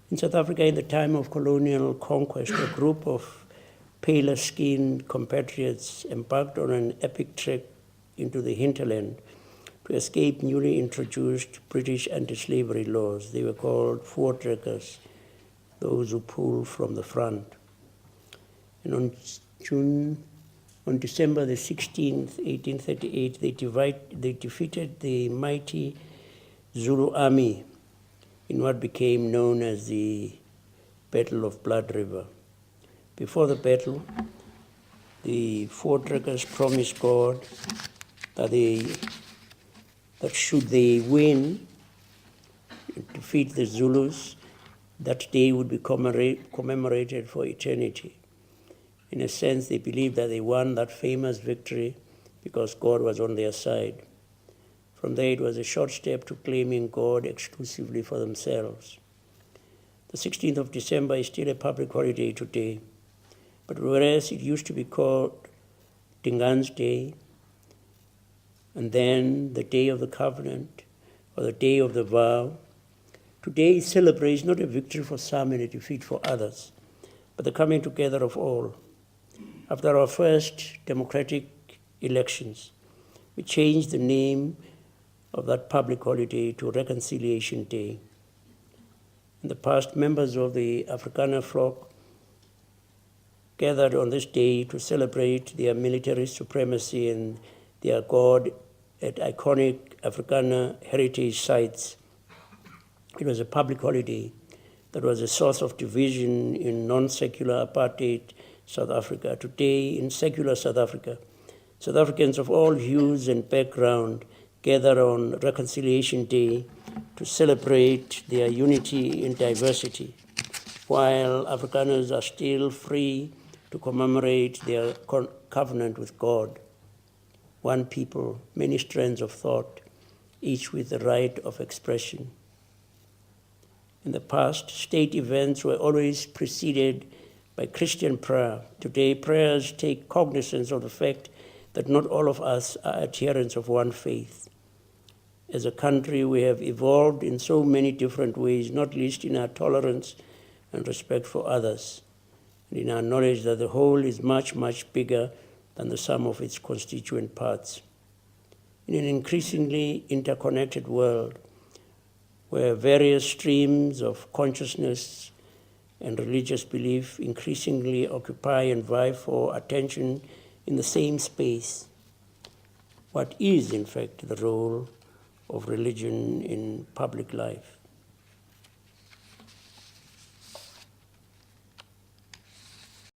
In South Africa, in the time of colonial conquest, a group of paler-skinned compatriots embarked on an epic trek into the hinterland to escape newly introduced British anti-slavery laws. They were called voortrekkers, those who pull from the front. And on December the 16th, 1838, they defeated the mighty Zulu army in what became known as the Battle of Blood River. Before the battle, the voortrekkers promised God that should they win, defeat the Zulus, that day would be commemorated for eternity. In a sense, they believed that they won that famous victory because God was on their side. From there, it was a short step to claiming God exclusively for themselves. The 16th of December is still a public holiday today, but whereas it used to be called Dingan's Day, and then the Day of the Covenant, or the Day of the Vow, today celebrates not a victory for some and a defeat for others, but the coming together of all. After our first democratic elections, we changed the name of that public holiday to Reconciliation Day. In the past, members of the Afrikaner flock gathered on this day to celebrate their military supremacy and their God at iconic Afrikaner heritage sites. It was a public holiday that was a source of division in non-secular apartheid South Africa. Today, in secular South Africa, South Africans of all hues and background gather on Reconciliation Day to celebrate their unity in diversity, while Afrikaners are still free to commemorate their covenant with God. One people, many strands of thought, each with the right of expression. In the past, state events were always preceded by Christian prayer. Today, prayers take cognizance of the fact that not all of us are adherents of one faith. As a country, we have evolved in so many different ways, not least in our tolerance and respect for others, and in our knowledge that the whole is much, much bigger than the sum of its constituent parts. In an increasingly interconnected world, where various streams of consciousness and religious belief increasingly occupy and vie for attention in the same space, what is, in fact, the role of religion in public life?